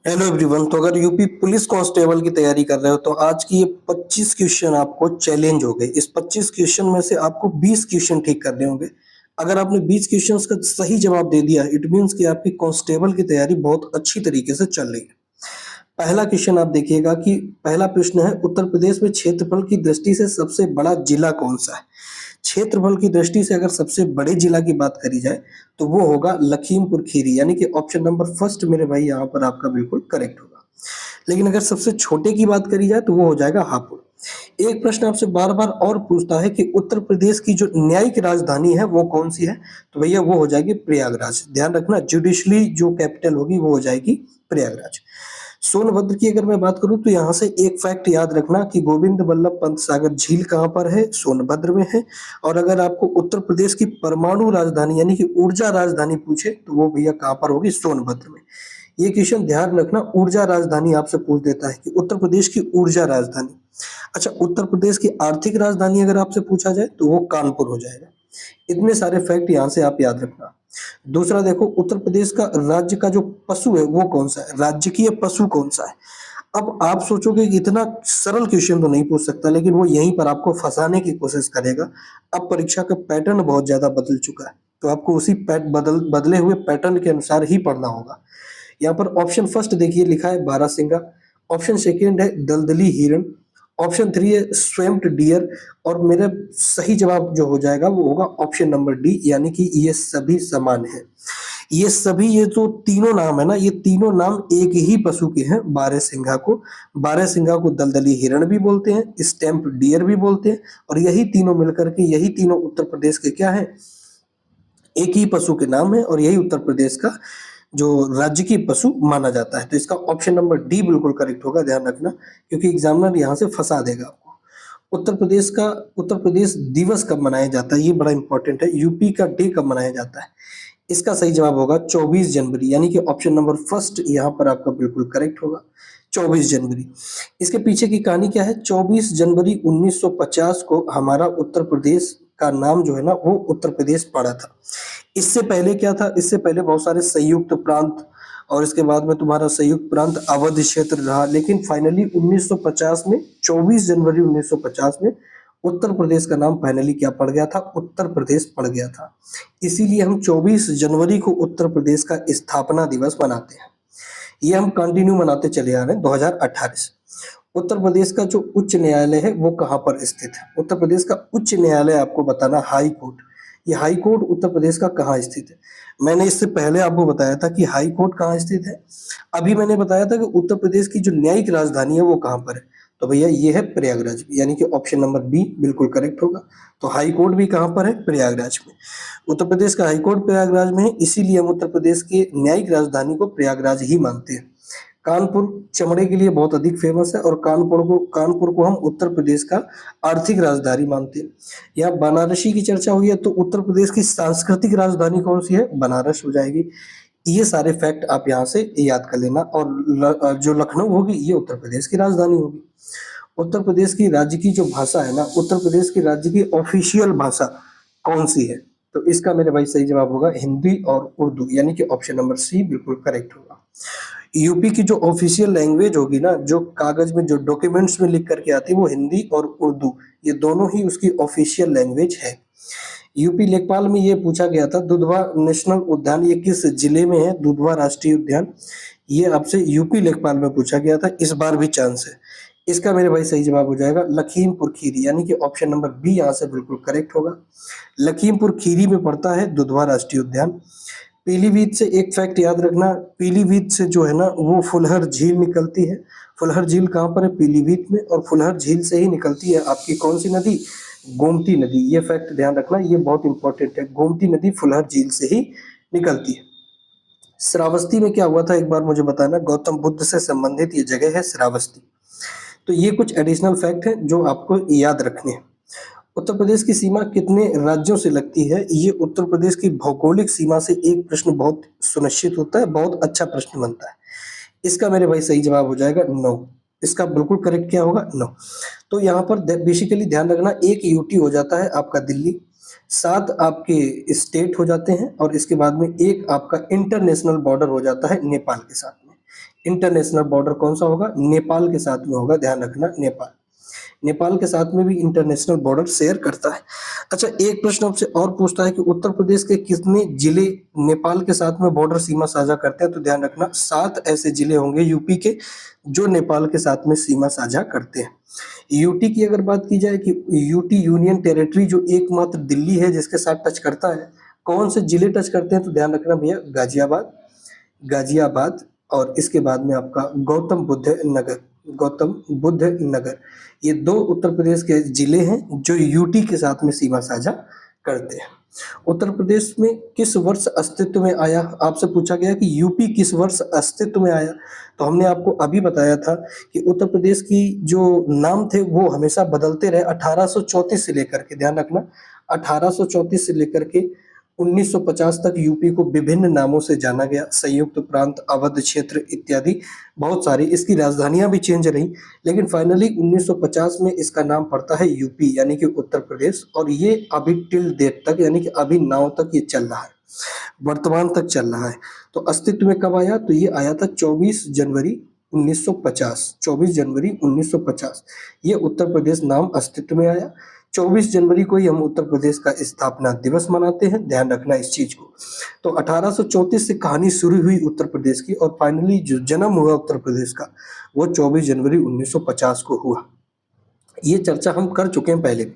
Hello everyone. तो अगर UP police constable की तैयारी कर रहे हो तो आज की ये 25 क्वेश्चन आपको चैलेंज हो गए। इस 25 क्वेश्चन में से आपको 20 क्वेश्चन ठीक करने होंगे। अगर आपने 20 क्वेश्चंस का सही जवाब दे दिया इट मींस कि आपकी कांस्टेबल की तैयारी बहुत अच्छी तरीके से चल रही है। पहला क्वेश्चन आप देखिएगा कि पहला प्रश्न है, उत्तर प्रदेश में क्षेत्रफल की दृष्टि से सबसे बड़ा जिला कौन सा है? क्षेत्रफल की दृष्टि से अगर सबसे बड़े जिला की बात करी जाए तो वो होगा लखीमपुर खीरी, यानी कि ऑप्शन नंबर फर्स्ट मेरे भाई यहाँ पर आपका बिल्कुल करेक्ट होगा। लेकिन अगर सबसे छोटे की बात करी जाए तो वो हो जाएगा हापुड़। एक प्रश्न आपसे बार बार और पूछता है कि उत्तर प्रदेश की जो न्यायिक राजधानी है वो कौन सी है? तो भैया वो हो जाएगी प्रयागराज। ध्यान रखना, जुडिशली जो कैपिटल होगी वो हो जाएगी प्रयागराज। सोनभद्र की अगर मैं बात करूं तो यहाँ से एक फैक्ट याद रखना कि गोविंद बल्लभ पंत सागर झील कहाँ पर है? सोनभद्र में है। और अगर आपको उत्तर प्रदेश की परमाणु राजधानी यानी कि ऊर्जा राजधानी पूछे तो वो भैया कहाँ पर होगी? सोनभद्र में। ये क्वेश्चन ध्यान रखना, ऊर्जा राजधानी आपसे पूछ देता है कि उत्तर प्रदेश की ऊर्जा राजधानी। अच्छा, उत्तर प्रदेश की आर्थिक राजधानी अगर आपसे पूछा जाए तो वो कानपुर हो जाएगा। इतने सारे फैक्ट यहाँ से आप याद रखना। दूसरा देखो, उत्तर प्रदेश का राज्य का जो पशु है वो कौन सा है? राजकीय पशु कौन सा है? अब आप सोचोगे कि इतना सरल क्वेश्चन तो नहीं पूछ सकता, लेकिन वो यहीं पर आपको फंसाने की कोशिश करेगा। अब परीक्षा का पैटर्न बहुत ज्यादा बदल चुका है तो आपको उसी बदले हुए पैटर्न के अनुसार ही पढ़ना होगा। यहाँ पर ऑप्शन फर्स्ट देखिए लिखा है बारहसिंगा, ऑप्शन सेकेंड है दलदली हिरण, ऑप्शन थ्री है स्वेम्प्ट डियर, और मेरा सही जवाब जो हो जाएगा वो होगा ऑप्शन नंबर डी, यानी कि ये सभी समान है। ये सभी, ये जो तीनों नाम है ना, ये तीनों नाम एक ही पशु के हैं, बारहसिंगा को दलदली हिरण भी बोलते हैं, स्टेम्प डियर भी बोलते हैं, और यही तीनों मिलकर के यही तीनों उत्तर प्रदेश के क्या है? एक ही पशु के नाम है और यही उत्तर प्रदेश का जो राज्य की पशु माना जाता है। तो इसका ऑप्शन नंबर डी बिल्कुल करेक्ट होगा, ध्यान रखना, क्योंकि एग्जामिनर यहाँ से फंसा देगा आपको। उत्तर प्रदेश दिवस कब मनाया जाता है, ये बड़ा इंपॉर्टेंट है। यूपी का डे कब मनाया जाता है? इसका सही जवाब होगा 24 जनवरी, यानी कि ऑप्शन नंबर फर्स्ट यहाँ पर आपका बिल्कुल करेक्ट होगा, 24 जनवरी। इसके पीछे की कहानी क्या है? 24 जनवरी 1950 को हमारा उत्तर प्रदेश का नाम जो है ना वो उत्तर प्रदेश पड़ा था। इससे पहले क्या था? इससे पहले बहुत सारे संयुक्त प्रांत और इसके बाद में तुम्हारा संयुक्त प्रांत अवध क्षेत्र रहा, लेकिन फाइनली 1950 में, 24 जनवरी 1950 में उत्तर प्रदेश का नाम फाइनली क्या पड़ गया था? उत्तर प्रदेश पड़ गया था। इसीलिए हम 24 जनवरी को उत्तर प्रदेश का स्थापना दिवस मनाते हैं। ये हम कंटिन्यू मनाते चले आ रहे हैं 2018 से। उत्तर प्रदेश का जो उच्च न्यायालय है वो कहाँ पर स्थित है? उत्तर प्रदेश का उच्च न्यायालय आपको बताना, हाई कोर्ट। ये हाई कोर्ट उत्तर प्रदेश का कहाँ स्थित है? मैंने इससे पहले आपको बताया था कि हाई कोर्ट कहाँ स्थित है। अभी मैंने बताया था कि उत्तर प्रदेश की जो न्यायिक राजधानी है वो कहाँ पर है। तो भैया ये है प्रयागराज, यानी कि ऑप्शन नंबर बी बिल्कुल करेक्ट होगा। तो हाई कोर्ट भी कहाँ पर है? प्रयागराज में। उत्तर प्रदेश का हाई कोर्ट प्रयागराज में है, इसीलिए हम उत्तर प्रदेश के न्यायिक राजधानी को प्रयागराज ही मानते हैं। कानपुर चमड़े के लिए बहुत अधिक फेमस है और कानपुर को हम उत्तर प्रदेश का आर्थिक राजधानी मानते हैं। यहाँ बनारसी की चर्चा हुई है तो उत्तर प्रदेश की सांस्कृतिक राजधानी कौन सी है? बनारस हो जाएगी। ये सारे फैक्ट आप यहाँ से याद कर लेना। और जो लखनऊ होगी ये उत्तर प्रदेश की राजधानी होगी। उत्तर प्रदेश की राज्य की जो भाषा है ना, उत्तर प्रदेश की राज्य की ऑफिशियल भाषा कौन सी है? तो इसका मेरे भाई सही जवाब होगा हिंदी और उर्दू, यानी कि ऑप्शन नंबर सी बिल्कुल करेक्ट होगा। यूपी की जो ऑफिशियल लैंग्वेज होगी ना, जो कागज में जो डॉक्यूमेंट्स में लिख करके आती है वो हिंदी और उर्दू, ये दोनों ही उसकी ऑफिशियल लैंग्वेज है। यूपी लेखपाल में ये पूछा गया था, दुधवा नेशनल उद्यान ये किस जिले में है? दुधवा राष्ट्रीय उद्यान, ये आपसे यूपी लेखपाल में पूछा गया था, इस बार भी चांस है। इसका मेरे भाई सही जवाब हो जाएगा लखीमपुर खीरी, यानी कि ऑप्शन नंबर बी यहाँ से बिल्कुल करेक्ट होगा। लखीमपुर खीरी में पड़ता है दुधवा राष्ट्रीय उद्यान। पीलीभीत से एक फैक्ट याद रखना, पीलीभीत से जो है ना वो फुलहर झील निकलती है। फुलहर झील कहाँ पर है? पीलीभीत में। और फुलहर झील से ही निकलती है आपकी कौन सी नदी? गोमती नदी। ये फैक्ट ध्यान रखना, ये बहुत इंपॉर्टेंट है। गोमती नदी फुलहर झील से ही निकलती है। श्रावस्ती में क्या हुआ था एक बार मुझे बताना, गौतम बुद्ध से संबंधित ये जगह है श्रावस्ती। तो ये कुछ एडिशनल फैक्ट है जो आपको याद रखने हैं। उत्तर प्रदेश की सीमा कितने राज्यों से लगती है? ये उत्तर प्रदेश की भौगोलिक सीमा से एक प्रश्न बहुत सुनिश्चित होता है, बहुत अच्छा प्रश्न बनता है। इसका मेरे भाई सही जवाब हो जाएगा 9। इसका बिल्कुल करेक्ट क्या होगा? 9। तो यहाँ पर बेसिकली ध्यान रखना, एक यूटी हो जाता है आपका दिल्ली, 7 आपके स्टेट हो जाते हैं और इसके बाद में एक आपका इंटरनेशनल बॉर्डर हो जाता है नेपाल के साथ में। इंटरनेशनल बॉर्डर कौन सा होगा? नेपाल के साथ में होगा, ध्यान रखना, नेपाल। नेपाल के साथ में भी इंटरनेशनल बॉर्डर शेयर करता है। अच्छा, एक प्रश्न आपसे और पूछता है कि उत्तर प्रदेश के कितने जिले नेपाल के साथ में बॉर्डर सीमा साझा करते हैं? तो ध्यान रखना 7 ऐसे जिले होंगे यूपी के जो नेपाल के साथ में सीमा साझा करते हैं। यूटी की अगर बात की जाए कि यूटी यूनियन टेरिटरी जो एकमात्र दिल्ली है जिसके साथ टच करता है, कौन से जिले टच करते हैं? तो ध्यान रखना भैया, गाजियाबाद, गाजियाबाद और इसके बाद में आपका गौतम बुद्ध नगर, गौतम बुद्ध नगर। ये 2 उत्तर प्रदेश के जिले हैं जो यूटी के साथ में सीमा साझा करते हैं। उत्तर प्रदेश में किस वर्ष अस्तित्व में आया? आपसे पूछा गया कि यूपी किस वर्ष अस्तित्व में आया? तो हमने आपको अभी बताया था कि उत्तर प्रदेश की जो नाम थे वो हमेशा बदलते रहे 1834 से लेकर के, ध्यान रखना 1834 से लेकर के 1950 तक यूपी को विभिन्न नामों से जाना गया, संयुक्त प्रांत, अवध क्षेत्र इत्यादि बहुत सारी। इसकी राजधानियां भी चेंज रही, लेकिन फाइनली 1950 में इसका नाम पड़ता है यूपी यानी कि उत्तर प्रदेश। और ये अभी टिल डेट तक यानी कि अभी नाव तक ये चल रहा है, वर्तमान तक चल रहा है। तो अस्तित्व में कब आया? तो ये आया था 24 जनवरी 1950, 24 जनवरी 1950 ये उत्तर प्रदेश नाम अस्तित्व में आया। 24 जनवरी को ही हम उत्तर प्रदेश का स्थापना दिवस मनाते हैं, ध्यान रखना इस चीज को। तो 1834 से कहानी शुरू हुई उत्तर प्रदेश की और फाइनली जो जन्म हुआ उत्तर प्रदेश का वो 24 जनवरी 1950 को हुआ। ये चर्चा हम कर चुके हैं पहले भी।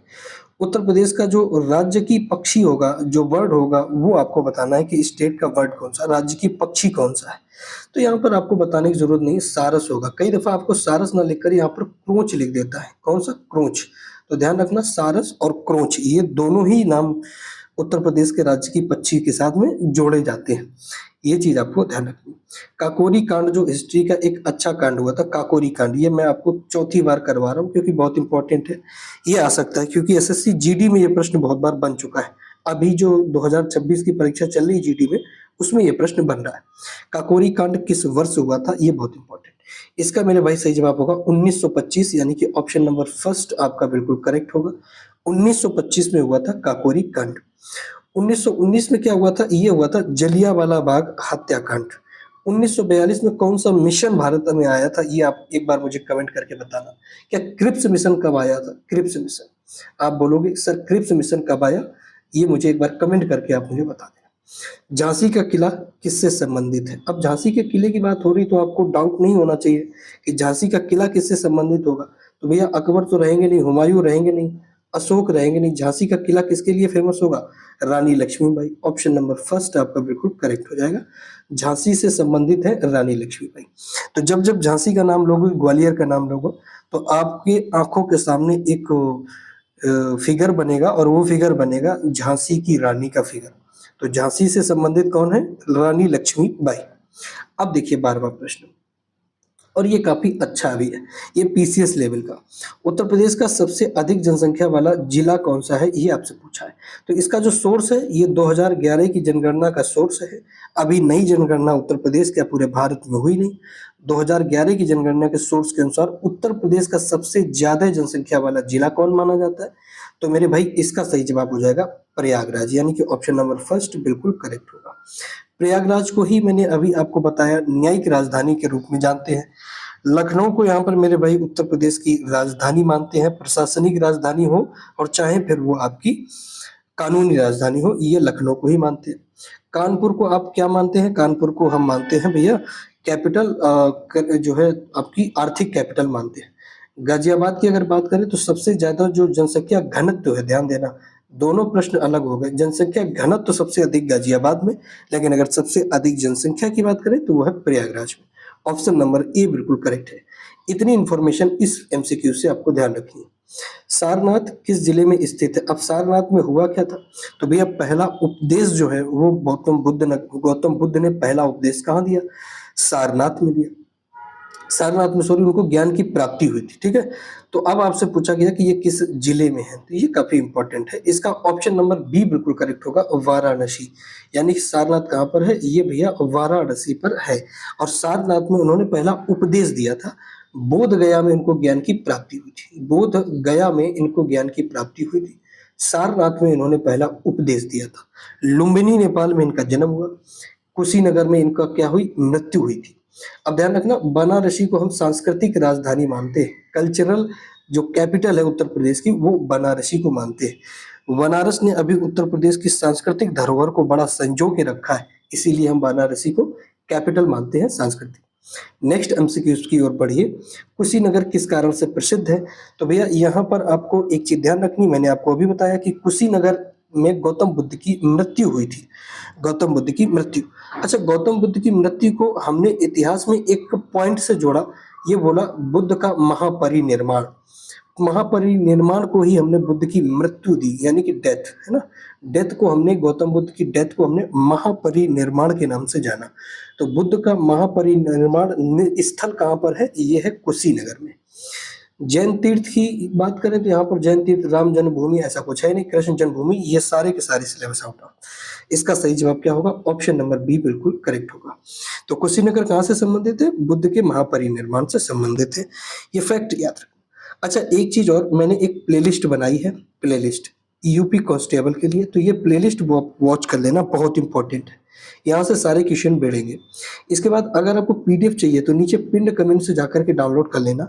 उत्तर प्रदेश का जो राज्य की पक्षी होगा, जो वर्ड होगा, वो आपको बताना है कि स्टेट का वर्ड कौन सा, राज्य की पक्षी कौन सा है। तो यहाँ पर आपको बताने की जरूरत नहीं, सारस होगा। कई दफा आपको सारस ना लिखकर यहाँ पर क्रोच लिख देता है। कौन सा? क्रोच। तो ध्यान रखना, सारस और क्रोच ये दोनों ही नाम उत्तर प्रदेश के राज्य की पक्षी के साथ में जोड़े जाते हैं। ये चीज आपको ध्यान रखनी। काकोरी कांड जो हिस्ट्री का एक अच्छा कांड हुआ था, काकोरी कांड, ये मैं आपको चौथी बार करवा रहा हूँ क्योंकि बहुत इंपॉर्टेंट है। ये आ सकता है क्योंकि एसएससी जीडी में ये प्रश्न बहुत बार बन चुका है। अभी जो 2026 की परीक्षा चल रही जीडी में, उसमें ये प्रश्न बन रहा है। काकोरी कांड किस वर्ष हुआ था? ये बहुत इंपॉर्टेंट। इसका मेरे भाई सही जवाब होगा 1925 यानी कि ऑप्शन नंबर फर्स्ट आपका बिल्कुल करेक्ट होगा। 1925 में हुआ था काकोरी कांड। 1919 में क्या हुआ था? ये हुआ था जलियांवाला बाग हत्याकांड। 1942 में कौन सा मिशन भारत में आया था? ये आप एक बार मुझे कमेंट करके बताना। क्या क्रिप्स मिशन कब आया था? Cripps mission. आप बोलोगे सर क्रिप्स मिशन कब आया? ये मुझे एक बार कमेंट करके आप मुझे बता देना। झांसी का किला किससे संबंधित है? अब झांसी के किले की बात हो रही तो आपको डाउट नहीं होना चाहिए कि झांसी का किला किससे संबंधित होगा। तो भैया अकबर तो रहेंगे नहीं, हुमायूं रहेंगे नहीं, अशोक रहेंगे नहीं। झांसी का किला किसके लिए फेमस होगा? रानी लक्ष्मीबाई। ऑप्शन नंबर फर्स्ट आपका बिल्कुल करेक्ट हो जाएगा। झांसी से संबंधित है रानी लक्ष्मीबाई। तो जब जब झांसी का नाम लोगे, ग्वालियर का नाम लोगे, तो आपके आंखों के सामने एक फिगर बनेगा और वो फिगर बनेगा झांसी की रानी का फिगर। तो झांसी से संबंधित कौन है? रानी लक्ष्मीबाई। अब देखिए 12वां प्रश्न, और ये काफी अच्छा भी है, ये पीसीएस लेवल का। उत्तर प्रदेश का सबसे अधिक जनसंख्या वाला जिला कौन सा है? ये आपसे पूछा है। तो इसका जो सोर्स है ये 2011 की जनगणना का सोर्स है। अभी नई जनगणना उत्तर प्रदेश के पूरे भारत में हुई नहीं। 2011 की जनगणना के सोर्स के अनुसार उत्तर प्रदेश का सबसे ज्यादा जनसंख्या वाला जिला कौन माना जाता है? तो मेरे भाई इसका सही जवाब हो जाएगा प्रयागराज, यानी कि ऑप्शन नंबर फर्स्ट बिल्कुल करेक्ट होगा। प्रयागराज को ही मैंने अभी आपको बताया न्यायिक राजधानी के रूप में जानते हैं। लखनऊ को यहाँ पर मेरे भाई उत्तर प्रदेश की राजधानी मानते हैं, प्रशासनिक राजधानी हो और चाहे फिर वो आपकी कानूनी राजधानी हो, ये लखनऊ को ही मानते हैं। कानपुर को आप क्या मानते हैं? कानपुर को हम मानते हैं भैया कैपिटल, जो है आपकी आर्थिक कैपिटल मानते हैं। गाजियाबाद की अगर बात करें तो सबसे ज्यादा जो जनसंख्या घनत्व है, ध्यान देना दोनों प्रश्न अलग हो गए। जनसंख्या घनत्व तो सबसे अधिक गाजियाबाद में, लेकिन अगर सबसे अधिक जनसंख्या की बात करें तो वो है प्रयागराज में। ऑप्शन नंबर ए बिल्कुल करेक्ट है। इतनी इंफॉर्मेशन इस एमसीक्यू से आपको ध्यान रखनी है। सारनाथ किस जिले में स्थित है? अब सारनाथ में हुआ क्या था? तो भैया पहला उपदेश जो है वो गौतम बुद्ध ने पहला उपदेश कहाँ दिया? सारनाथ में दिया। सारनाथ में सॉरी उनको ज्ञान की प्राप्ति हुई थी। ठीक है, तो अब आपसे पूछा गया कि ये किस जिले में है, तो ये काफी इंपॉर्टेंट है। इसका ऑप्शन नंबर बी बिल्कुल करेक्ट होगा, वाराणसी। यानी सारनाथ कहाँ पर है? ये भैया वाराणसी पर है। और सारनाथ में उन्होंने पहला उपदेश दिया था। बोध गया में इनको ज्ञान की प्राप्ति हुई थी। बोध गया में इनको ज्ञान की प्राप्ति हुई थी। सारनाथ में इन्होंने पहला उपदेश दिया था। लुम्बिनी नेपाल में इनका जन्म हुआ। कुशीनगर में इनका क्या हुई? मृत्यु हुई थी। अब ध्यान रखना, बनारसी को हम सांस्कृतिक राजधानी मानते हैं, कल्चरल जो कैपिटल है उत्तर प्रदेश की वो बनारसी को मानते हैं। बनारस ने अभी उत्तर प्रदेश की सांस्कृतिक धरोहर को बड़ा संजो के रखा है, इसीलिए हम बनारसी को कैपिटल मानते हैं सांस्कृतिक। नेक्स्ट एमसीक्यूज की ओर बढ़िए। कुशीनगर किस कारण से प्रसिद्ध है? तो भैया यहाँ पर आपको एक चीज ध्यान रखनी, मैंने आपको अभी बताया कि कुशीनगर में गौतम बुद्ध की मृत्यु हुई थी, गौतम बुद्ध की मृत्यु। अच्छा, गौतम बुद्ध की मृत्यु को हमने इतिहास में एक पॉइंट से जोड़ा, ये बोला बुद्ध का महापरिनिर्वाण। महापरिनिर्वाण को ही हमने बुद्ध की मृत्यु दी, यानी कि डेथ, है ना। डेथ को हमने, गौतम बुद्ध की डेथ को हमने महापरिनिर्वाण के नाम से जाना। तो बुद्ध का महापरिनिर्वाण स्थल कहाँ पर है? ये है कुशीनगर में। जैन तीर्थ की बात करें तो यहाँ पर जैन तीर्थ, राम जन्मभूमि ऐसा कुछ है नहीं, कृष्ण जन्मभूमि, ये सारे के सारे सिलेबस आउट ऑफ। इसका सही जवाब क्या होगा? ऑप्शन नंबर बी बिल्कुल करेक्ट होगा। तो कुशीनगर कहाँ से संबंधित है? बुद्ध के महापरिनिर्वाण से संबंधित है, ये फैक्ट याद रखना। अच्छा, एक चीज और, मैंने एक प्लेलिस्ट बनाई है, प्लेलिस्ट यूपी कांस्टेबल के लिए, तो ये प्लेलिस्ट वॉच कर लेना, बहुत इंपॉर्टेंट है, यहाँ से सारे क्वेश्चन बढ़ेंगे। इसके बाद अगर आपको पीडीएफ चाहिए तो नीचे पिंड कमेंट से जाकर के डाउनलोड कर लेना,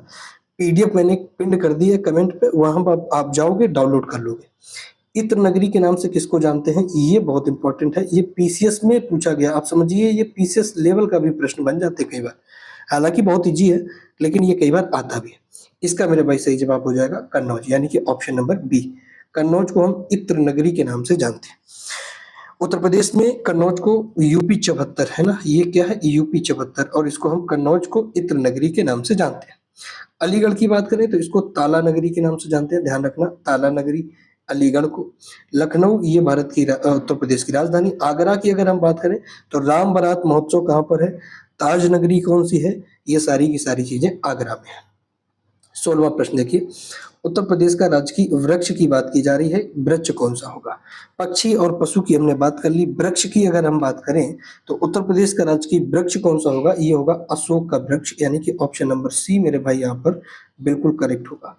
पीडीएफ मैंने पिंड कर दी है कमेंट पे, वहां पर आप जाओगे डाउनलोड कर लोगे। इत्र नगरी के नाम से किसको जानते हैं? ये बहुत इंपॉर्टेंट है, ये पीसीएस में पूछा गया, आप समझिए ये पीसीएस लेवल का भी प्रश्न बन जाते कई बार, हालांकि बहुत इजी है लेकिन ये कई बार आता भी है। इसका मेरे भाई सही जवाब हो जाएगा कन्नौज, यानी कि ऑप्शन नंबर बी। कन्नौज को हम इत्र नगरी के नाम से जानते हैं। उत्तर प्रदेश में कन्नौज को यूपी 74 है ना, ये क्या है? यूपी 74, और इसको हम कन्नौज को इत्र नगरी के नाम से जानते हैं। अलीगढ़ की बात करें तो इसको ताला नगरी के नाम से जानते हैं, ध्यान रखना, ताला नगरी अलीगढ़ को। लखनऊ ये भारत की उत्तर प्रदेश की राजधानी। आगरा की अगर हम बात करें तो राम बारात महोत्सव कहाँ पर है? ताज नगरी कौन सी है? ये सारी की सारी चीजें आगरा में है। 16वां प्रश्न देखिए, उत्तर प्रदेश का राजकीय वृक्ष की बात की जा रही है, वृक्ष कौन सा होगा? पक्षी और पशु की हमने बात कर ली, वृक्ष की अगर हम बात करें तो उत्तर प्रदेश का राजकीय वृक्ष कौन सा होगा? ये होगा अशोक का वृक्ष, यानी कि ऑप्शन नंबर सी मेरे भाई यहाँ पर बिल्कुल करेक्ट होगा।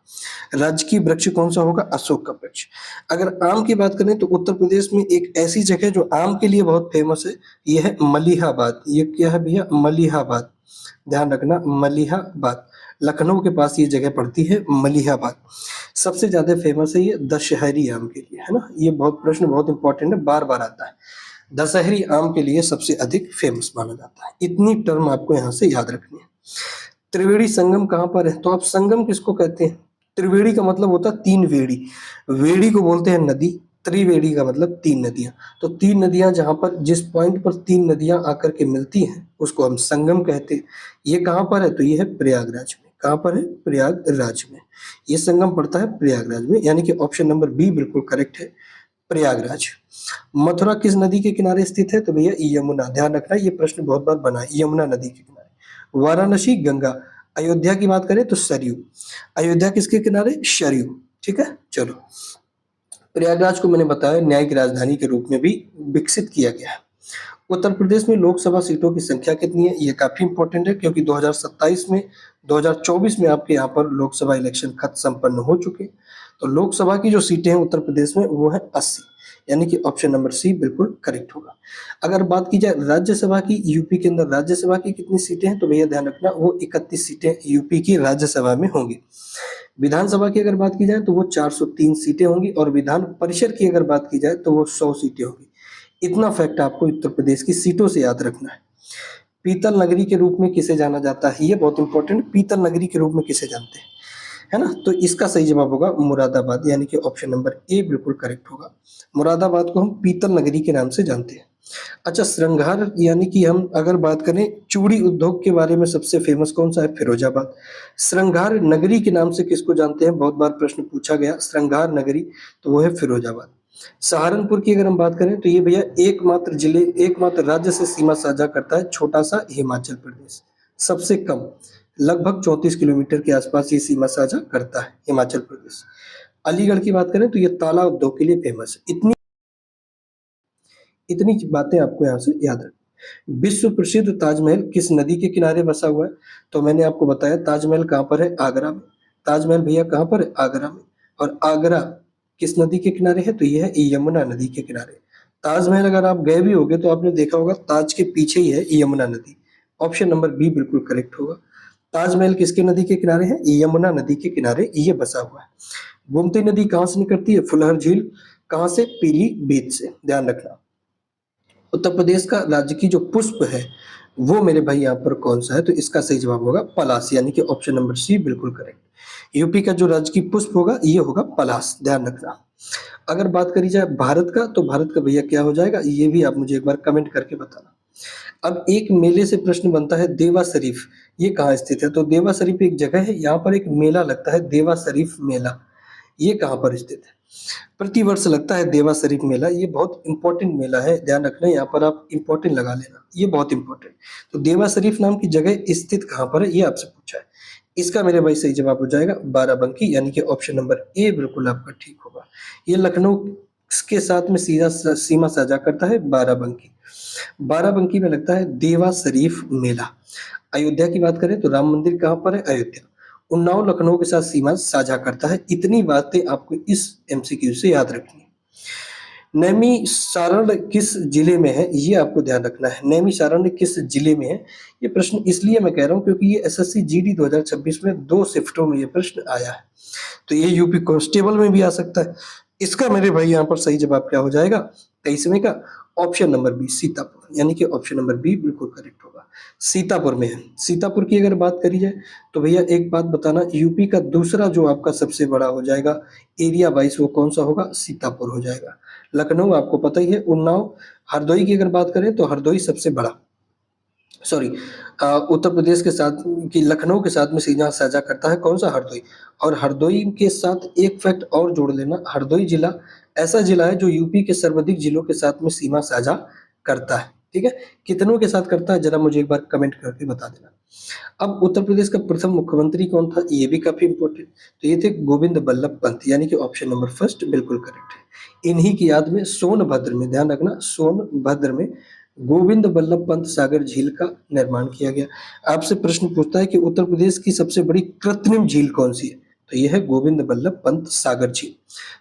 राजकीय वृक्ष कौन सा होगा? अशोक का वृक्ष। अगर आम की बात करें तो उत्तर प्रदेश में एक ऐसी जगह जो आम के लिए बहुत फेमस है, ये है मलिहाबाद। ये क्या है भैया? मलिहाबाद, ध्यान रखना, मलिहाबाद। लखनऊ के पास ये जगह पड़ती है, मलिहाबाद। सबसे ज्यादा फेमस है ये दशहरी आम के लिए, है ना। ये बहुत प्रश्न बहुत इंपॉर्टेंट है, बार बार आता है। दशहरी आम के लिए सबसे अधिक फेमस माना जाता है। इतनी टर्म आपको यहाँ से याद रखनी है। त्रिवेणी संगम कहाँ पर है? तो आप संगम किसको कहते हैं? त्रिवेणी का मतलब होता है तीन वेड़ी, वेड़ी को बोलते हैं नदी, त्रिवेणी का मतलब तीन नदियां। तो तीन नदियां जहां पर, जिस पॉइंट पर तीन नदियां आकर के मिलती हैं उसको हम संगम कहते हैं। ये कहाँ पर है? तो ये है प्रयागराज में। कहाँ पर है? प्रयागराज में। ये संगम पड़ता है प्रयागराज में, यानी कि ऑप्शन नंबर बी बिल्कुल करेक्ट है, प्रयागराज। मथुरा किस नदी के किनारे स्थित है? तो भैया यमुना, ध्यान रखना, ये प्रश्न बहुत बार बना है, यमुना नदी के किनारे। वाराणसी गंगा। अयोध्या की बात करें तो सरयू। अयोध्या किसके किनारे? सरयू, ठीक है। चलो, प्रयागराज को मैंने बताया न्यायिक राजधानी के रूप में भी विकसित किया गया है। उत्तर प्रदेश में लोकसभा सीटों की संख्या कितनी है? ये काफी इंपॉर्टेंट है क्योंकि 2027 में, 2024 में आपके यहाँ पर लोकसभा इलेक्शन खत्म संपन्न हो चुके। तो लोकसभा की जो सीटें हैं उत्तर प्रदेश में वो है 80, यानी कि ऑप्शन नंबर सी बिल्कुल करेक्ट होगा। अगर बात की जाए राज्यसभा की, यूपी के अंदर राज्यसभा की कितनी सीटें हैं? तो भैया ध्यान रखना, वो 31 सीटें यूपी की राज्यसभा में होंगी। विधानसभा की अगर बात की जाए तो वो 403 सीटें होंगी, और विधान परिषद की अगर बात की जाए तो वो 100 सीटें होंगी। इतना फैक्ट आपको उत्तर प्रदेश की सीटों से याद रखना है। पीतल नगरी के रूप में किसे जाना जाता है? ये बहुत इंपॉर्टेंट, पीतल नगरी के रूप में किसे जानते हैं, है ना। तो इसका सही जवाब होगा मुरादाबाद, यानी कि ऑप्शन नंबर ए बिल्कुल करेक्ट होगा। मुरादाबाद को हम पीतल नगरी के नाम से जानते हैं। अच्छा, श्रृंगार, यानी कि हम अगर बात करें चूड़ी उद्योग के बारे में, सबसे फेमस कौन सा है? फिरोजाबाद। श्रृंगार नगरी के नाम से किसको जानते हैं? बहुत बार प्रश्न पूछा गया, श्रृंगार नगरी, तो वो है फिरोजाबाद। सहारनपुर की अगर हम बात करें तो ये भैया एकमात्र जिले, एकमात्र राज्य से सीमा साझा करता है, छोटा सा हिमाचल प्रदेश, सबसे कम, लगभग 34 किलोमीटर के आसपास ये सीमा साझा करता है हिमाचल प्रदेश। अलीगढ़ की बात करें तो ये ताला उद्योग के लिए फेमस है। इतनी बातें आपको यहाँ से याद रखनी। विश्व प्रसिद्ध ताजमहल किस नदी के किनारे बसा हुआ है? तो मैंने आपको बताया ताजमहल कहाँ पर है? आगरा में। ताजमहल भैया कहाँ पर है? आगरा में। और आगरा किस नदी के किनारे है? तो यह है यमुना नदी के किनारे। ताजमहल अगर आप गए भी होगे तो आपने देखा होगा ताज के पीछे ही है यमुना नदी, ऑप्शन नंबर बी बिल्कुल करेक्ट होगा। ताजमहल किसके नदी के किनारे है? यमुना नदी के किनारे ये बसा हुआ है। गोमती नदी कहाँ से निकलती है? फुलहर झील। कहाँ से? पीलीभीत से, ध्यान रखना। उत्तर प्रदेश का राज्य की जो पुष्प है वो मेरे भाई यहाँ पर कौन सा है? तो इसका सही जवाब होगा पलाश, यानी कि ऑप्शन नंबर सी बिल्कुल करेक्ट। यूपी का जो राज्य की पुष्प होगा ये होगा पलाश, ध्यान रखना। अगर बात करी जाए भारत का, तो भारत का भैया क्या हो जाएगा? ये भी आप मुझे एक बार कमेंट करके बताना। अब एक मेले से प्रश्न बनता है, देवा शरीफ ये कहाँ स्थित है? तो देवा शरीफ एक जगह है, यहाँ पर एक मेला लगता है देवा शरीफ मेला। ये कहाँ पर स्थित है? प्रतिवर्ष लगता है देवा शरीफ मेला। ये बहुत इंपॉर्टेंट मेला है, ध्यान रखना। यहाँ पर आप इंपॉर्टेंट लगा लेना, ये बहुत इंपॉर्टेंट। तो देवा शरीफ नाम की जगह स्थित कहाँ पर है, ये आपसे पूछा है। इसका मेरे भाई सही जवाब हो जाएगा बाराबंकी, यानी कि ऑप्शन नंबर ए बिल्कुल आपका ठीक होगा। ये लखनऊ के साथ में सीधा सीमा साझा करता है बाराबंकी। बाराबंकी में लगता है देवा शरीफ मेला। अयोध्या की बात करें तो राम मंदिर कहाँ पर है? अयोध्या। उन्नाव लखनऊ के साथ सीमा साझा करता है। इतनी बातें आपको इस एमसीक्यू से याद रखनी है। नैमिषारण्य किस जिले में है? ये आपको ध्यान रखना है। नैमिषारण्य किस जिले में है? ये प्रश्न इसलिए मैं कह रहा हूँ क्योंकि ये एसएससी जीडी 2026 में 2 शिफ्टों में ये प्रश्न आया है। तो ये यूपी कांस्टेबल में भी आ सकता है। इसका मेरे भाई यहाँ पर सही जवाब क्या हो जाएगा 23वें का? ऑप्शन नंबर बी सीतापुर, यानी कि ऑप्शन नंबर बी बिल्कुल करेक्ट होगा। सीतापुर में है। सीतापुर की अगर बात करी जाए तो भैया एक बात बताना, यूपी का दूसरा जो आपका सबसे बड़ा हो जाएगा एरिया वाइज, वो कौन सा होगा? सीतापुर हो जाएगा। लखनऊ आपको पता ही है, उन्नाव, हरदोई की अगर बात करें तो हरदोई सबसे बड़ा, सॉरी, उत्तर प्रदेश के साथ कि लखनऊ के साथ में सीमा साझा करता है कौन सा? हरदोई। और हरदोई के साथ एक फैक्ट और जोड़ लेना, हरदोई जिला ऐसा जिला है जो यूपी के सर्वाधिक जिलों के साथ में सीमा साझा करता है। ठीक है, कितनों के साथ करता है जरा मुझे एक बार कमेंट करके बता देना। अब उत्तर प्रदेश का प्रथम मुख्यमंत्री कौन था? ये भी काफी इंपॉर्टेंट। तो ये थे गोविंद बल्लभ पंत, यानी कि ऑप्शन नंबर फर्स्ट बिल्कुल करेक्ट है। इन्हीं की याद में सोनभद्र में, ध्यान रखना, सोनभद्र में गोविंद बल्लभ पंत सागर झील का निर्माण किया गया। आपसे प्रश्न पूछता है कि उत्तर प्रदेश की सबसे बड़ी कृत्रिम झील कौन सी है? तो यह है गोविंद बल्लभ पंत सागर झील।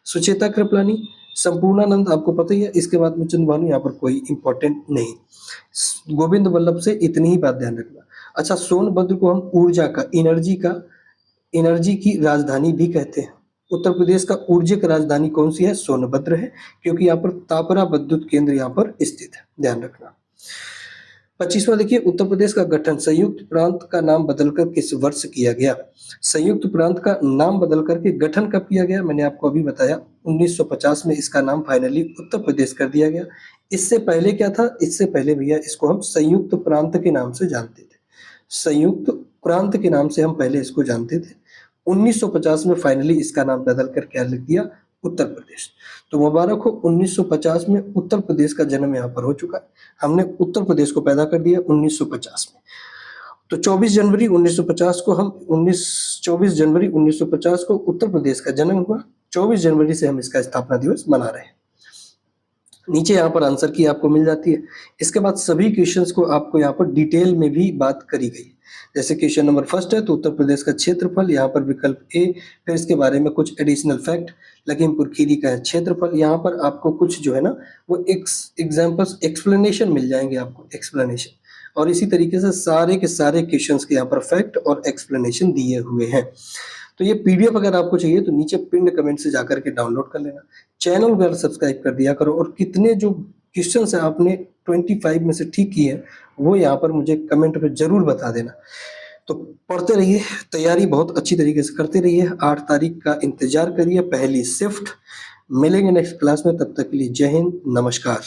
सुचेता कृपलानी, संपूर्णानंद आपको पता ही है। इसके बाद में चंद्र भानु, यहाँ पर कोई इंपॉर्टेंट नहीं। गोविंद बल्लभ से इतनी ही बात ध्यान रखना। अच्छा, सोनभद्र को हम ऊर्जा का, एनर्जी की राजधानी भी कहते हैं। उत्तर प्रदेश का ऊर्जा की राजधानी कौन सी है? सोनभद्र है, क्योंकि यहाँ पर तापरा विद्युत केंद्र यहाँ पर स्थित है, ध्यान रखना। 25वां देखिए, उत्तर प्रदेश का गठन संयुक्त प्रांत का नाम बदलकर किस वर्ष किया गया? संयुक्त प्रांत का नाम बदल करके गठन कब किया गया? मैंने आपको अभी बताया 1950 में इसका नाम फाइनली उत्तर प्रदेश कर दिया गया। इससे पहले क्या था? इससे पहले भैया इसको हम संयुक्त प्रांत के नाम से जानते थे। संयुक्त प्रांत के नाम से हम पहले इसको जानते थे। 1950 में फाइनली इसका नाम बदल कर क्या लिख दिया? उत्तर प्रदेश। तो मुबारक हो, 1950 में उत्तर प्रदेश का जन्म यहाँ पर हो चुका है। हमने उत्तर प्रदेश को पैदा कर दिया 1950 में। तो 24 जनवरी 1950 को हम 24 जनवरी 1950 को उत्तर प्रदेश का जन्म हुआ। 24 जनवरी से हम इसका स्थापना दिवस मना रहे हैं। नीचे यहाँ पर आंसर की आपको मिल जाती है। इसके बाद सभी क्वेश्चंस को आपको यहाँ पर डिटेल में भी बात करी गई। जैसे क्वेश्चन नंबर फर्स्ट है तो उत्तर प्रदेश का क्षेत्रफल, यहाँ पर विकल्प ए, फिर इसके बारे में कुछ एडिशनल फैक्ट, लखीमपुर खीरी का है क्षेत्रफल। यहाँ पर आपको कुछ जो है ना वो एग्जाम्पल्स, एक्सप्लेनेशन मिल जाएंगे आपको, एक्सप्लेनेशन। और इसी तरीके से सारे के सारे क्वेश्चंस के यहाँ पर फैक्ट और एक्सप्लेनेशन दिए हुए हैं। तो ये पीडीएफ अगर आपको चाहिए तो नीचे पिन कमेंट से जाकर के डाउनलोड कर लेना। चैनल को सब्सक्राइब कर दिया करो, और कितने जो क्वेश्चंस है आपने 25 में से ठीक किए हैं वो यहाँ पर मुझे कमेंट पे जरूर बता देना। तो पढ़ते रहिए, तैयारी बहुत अच्छी तरीके से करते रहिए। 8 तारीख का इंतजार करिए, पहली शिफ्ट। मिलेंगे नेक्स्ट क्लास में, तब तक के लिए जय हिंद, नमस्कार।